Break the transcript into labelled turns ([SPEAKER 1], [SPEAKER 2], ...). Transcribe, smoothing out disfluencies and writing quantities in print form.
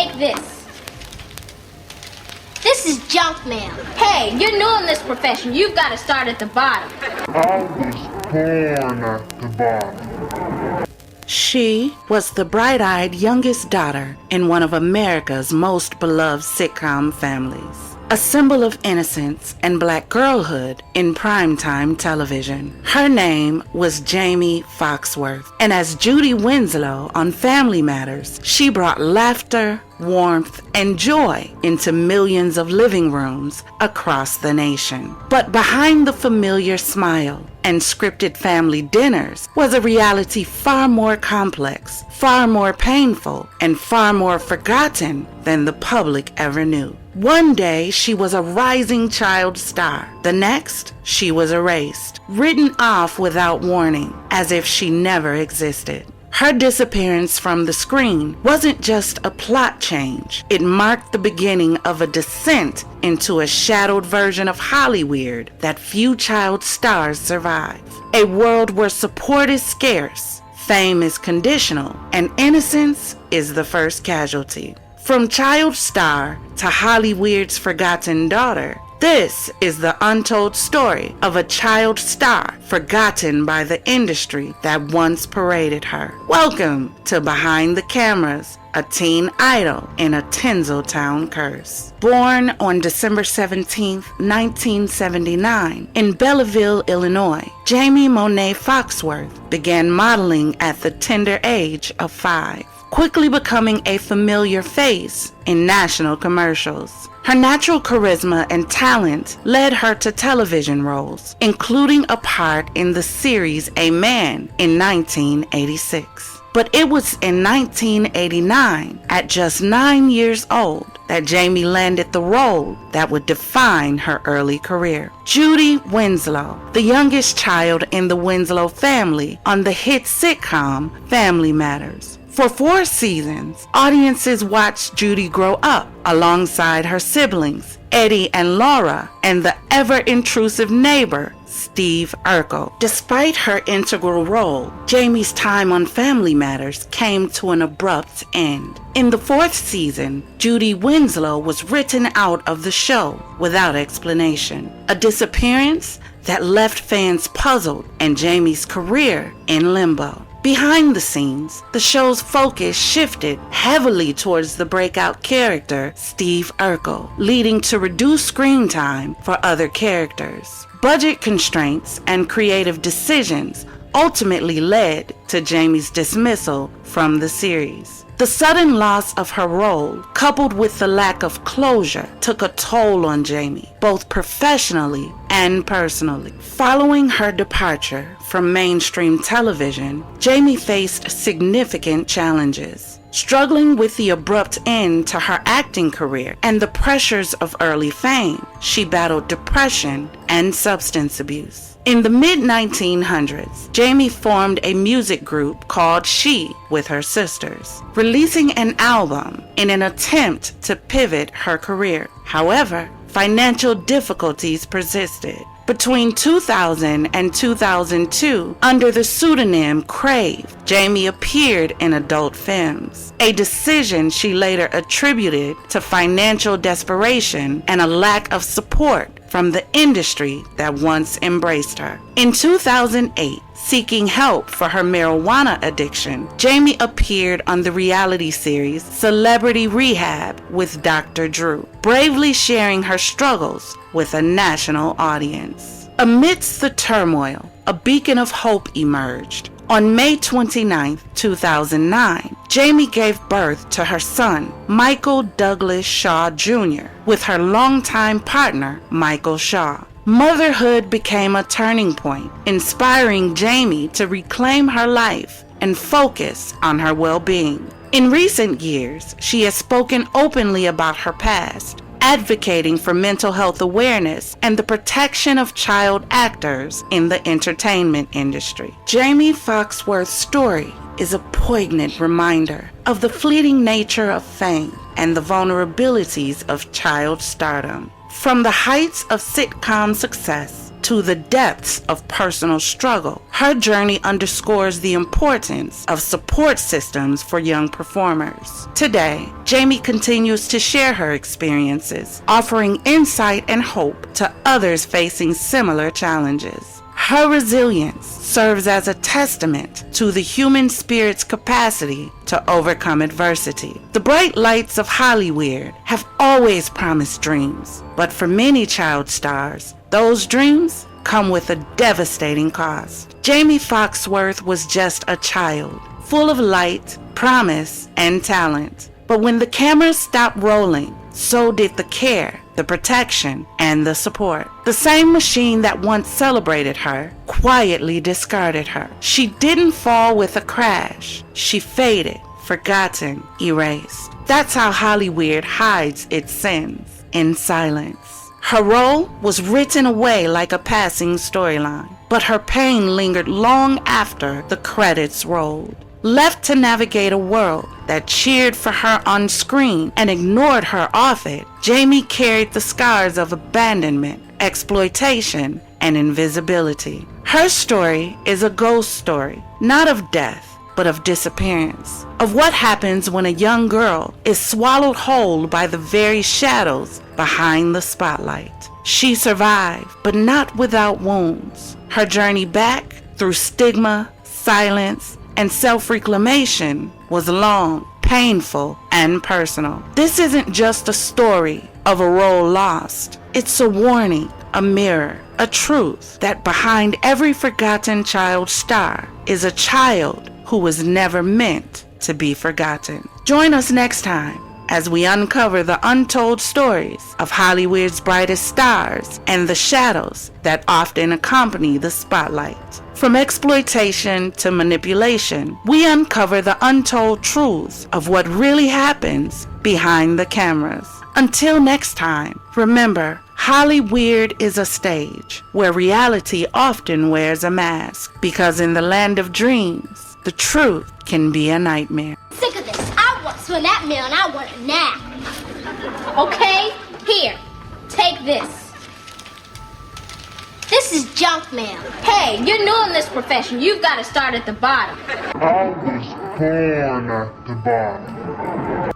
[SPEAKER 1] take this. This is junk mail. Hey, you're new in this profession. You've got to start at the bottom.
[SPEAKER 2] I was born at the bottom.
[SPEAKER 3] She was the bright-eyed youngest daughter in one of America's most beloved sitcom families, a symbol of innocence and black girlhood in primetime television. Her name was Jaimee Foxworth, and as Judy Winslow on Family Matters, she brought laughter, warmth, and joy into millions of living rooms across the nation. But behind the familiar smile and scripted family dinners was a reality far more complex, far more painful, and far more forgotten than the public ever knew. One day, she was a rising child star. The next, she was erased, written off without warning, as if she never existed. Her disappearance from the screen wasn't just a plot change. It marked the beginning of a descent into a shadowed version of Hollyweird that few child stars survive. A world where support is scarce, fame is conditional, and innocence is the first casualty. From child star to Hollyweird's forgotten daughter, this is the untold story of a child star forgotten by the industry that once paraded her. Welcome to Behind the Cameras, a teen idol in a Tinseltown curse. Born on December 17, 1979, in Belleville, Illinois, Jaimee Monet Foxworth began modeling at the tender age of 5. Quickly becoming a familiar face in national commercials. Her natural charisma and talent led her to television roles, including a part in the series A Man in 1986. But it was in 1989, at just 9 years old, that Jaimee landed the role that would define her early career. Judy Winslow, the youngest child in the Winslow family on the hit sitcom Family Matters. For 4 seasons, audiences watched Judy grow up alongside her siblings, Eddie and Laura, and the ever-intrusive neighbor, Steve Urkel. Despite her integral role, Jaimee's time on Family Matters came to an abrupt end. In the 4th season, Judy Winslow was written out of the show without explanation. A disappearance that left fans puzzled and Jaimee's career in limbo. Behind the scenes, the show's focus shifted heavily towards the breakout character, Steve Urkel, leading to reduced screen time for other characters. Budget constraints and creative decisions ultimately led to Jaimee's dismissal from the series. The sudden loss of her role, coupled with the lack of closure, took a toll on Jaimee, both professionally and personally. Following her departure from mainstream television, Jaimee faced significant challenges. Struggling with the abrupt end to her acting career and the pressures of early fame, she battled depression and substance abuse. In the mid-1900s, Jaimee formed a music group called She with her sisters, releasing an album in an attempt to pivot her career. However, financial difficulties persisted. Between 2000 and 2002, under the pseudonym Crave, Jaimee appeared in adult films, a decision she later attributed to financial desperation and a lack of support from the industry that once embraced her. In 2008, seeking help for her marijuana addiction, Jaimee appeared on the reality series Celebrity Rehab with Dr. Drew, bravely sharing her struggles with a national audience. Amidst the turmoil, a beacon of hope emerged. On May 29, 2009, Jaimee gave birth to her son, Michael Douglas Shaw Jr., with her longtime partner, Michael Shaw. Motherhood became a turning point, inspiring Jaimee to reclaim her life and focus on her well-being. In recent years, she has spoken openly about her past, advocating for mental health awareness and the protection of child actors in the entertainment industry. Jaimee Foxworth's story is a poignant reminder of the fleeting nature of fame and the vulnerabilities of child stardom. From the heights of sitcom success to the depths of personal struggle. Her journey underscores the importance of support systems for young performers. Today, Jaimee continues to share her experiences, offering insight and hope to others facing similar challenges. Her resilience serves as a testament to the human spirit's capacity to overcome adversity. The bright lights of Hollyweird have always promised dreams, but for many child stars, those dreams come with a devastating cost. Jaimee Foxworth was just a child, full of light, promise, and talent. But when the cameras stopped rolling, so did the care, the protection, and the support. The same machine that once celebrated her quietly discarded her. She didn't fall with a crash. She faded, forgotten, erased. That's how Hollyweird hides its sins, in silence. Her role was written away like a passing storyline, but her pain lingered long after the credits rolled. Left to navigate a world that cheered for her on screen and ignored her off it, Jaimee carried the scars of abandonment, exploitation, and invisibility. Her story is a ghost story, not of death, but of disappearance, of what happens when a young girl is swallowed whole by the very shadows behind the spotlight. She survived, but not without wounds. Her journey back through stigma, silence, and self-reclamation was long, painful, and personal. This isn't just a story of a role lost. It's a warning, a mirror, a truth that behind every forgotten child star is a child who was never meant to be forgotten. Join us next time as we uncover the untold stories of Hollywood's brightest stars and the shadows that often accompany the spotlight. From exploitation to manipulation, we uncover the untold truths of what really happens behind the cameras. Until next time, remember, Hollyweird is a stage where reality often wears a mask, because in the land of dreams, the truth can be a nightmare.
[SPEAKER 1] Sick of this. I want some of that meal and I want it now. Okay? Here. Take this. This is junk mail. Hey, you're new in this profession. You've got to start at the bottom.
[SPEAKER 2] I was born at the bottom.